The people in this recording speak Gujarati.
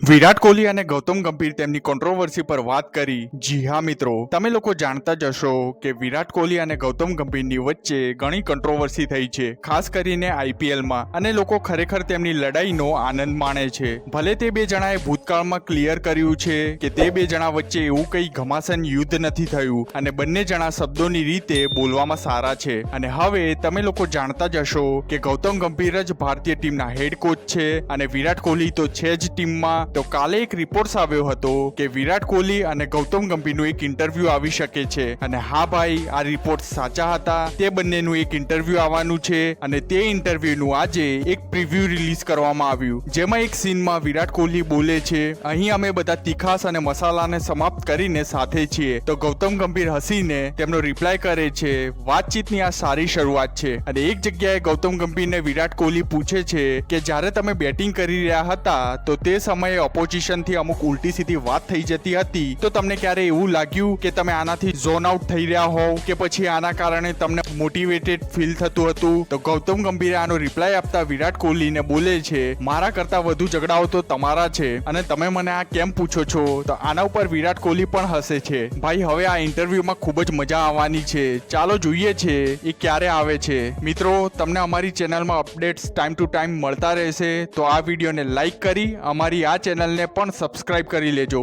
વિરાટ કોહલી અને ગૌતમ ગંભીર તેમની કોન્ટ્રોવર્સી પર વાત કરી। જી હા મિત્રો, તમે લોકો જાણતા જ હશો કે વિરાટ કોહલી અને ગૌતમ ગંભીરની વચ્ચે ઘણી કોન્ટ્રોવર્સી થઈ છે, ખાસ કરીને આઈપીએલમાં, અને લોકો ખરેખર તેમની લડાઈનો આનંદ માણે છે। ભલે તે બે જણાએ ભૂતકાળમાં ક્લિયર કર્યું છે કે તે બે જણા વચ્ચે એવું કંઈ ઘમાસાન યુદ્ધ નથી થયું અને બંને જણા શબ્દોની રીતે બોલવામાં સારા છે। અને હવે તમે લોકો જાણતા જ હશો કે ગૌતમ ગંભીર જ ભારતીય ટીમના હેડ કોચ છે અને વિરાટ કોહલી તો છે જ ટીમમાં। તો કાલે એક રિપોર્ટ આવ્યો હતો કે વિરાટ કોહલી અને ગૌતમ ગંભીરનું એક ઇન્ટરવ્યુ આવી શકે છે, અને હા ભાઈ, આ રિપોર્ટ સાચા હતા। તે બંનેનું એક ઇન્ટરવ્યુ આવવાનું છે અને તે ઇન્ટરવ્યુનું આજે એક પ્રિવ્યુ રિલીઝ કરવામાં આવ્યું, જેમાં એક સીનમાં વિરાટ કોહલી બોલે છે, અહીં અમે બધા તીખાસ અને મસાલાને સમાપ્ત કરીને સાથે છીએ। તો ગૌતમ ગંભીર હસીને તેમનો રિપ્લાય કરે છે, વાતચીતની આ સારી શરૂઆત છે। અને એક જગ્યાએ ગૌતમ ગંભીરને વિરાટ કોહલી પૂછે છે કે જ્યારે તમે બેટિંગ કરી રહ્યા હતા તો તે સમયે ઓપોઝિશનથી અમુક ઉલટી સીધી વાત થઈ જતી હતી, તો તમને ક્યારે એવું લાગ્યું કે તમે આનાથી ઝોન આઉટ થઈ રહ્યા હોવ કે પછી આના કારણે તમને મોટિવેટેડ ફીલ થતું હતું? તો ગૌતમ ગંભીરે આનો રિપ્લાય આપતા વિરાટ કોહલીને બોલે છે, મારા કરતા વધુ ઝઘડાઓ તો તમારા છે અને તમે મને આ કેમ પૂછો છો? તો આના ઉપર વિરાટ કોહલી પણ હસે છે। ભાઈ, હવે આ ઇન્ટરવ્યુમાં ખૂબ જ મજા આવવાની છે, ચાલો જોઈએ છે એ ક્યારે આવે છે। મિત્રો, તમને અમારી ચેનલમાં અપડેટ્સ ટાઈમ ટુ ટાઈમ મળતા રહેશે, તો આ વિડીયોને લાઈક કરી અમારી આ ચેનલને પણ સબસ્ક્રાઇબ કરી લેજો।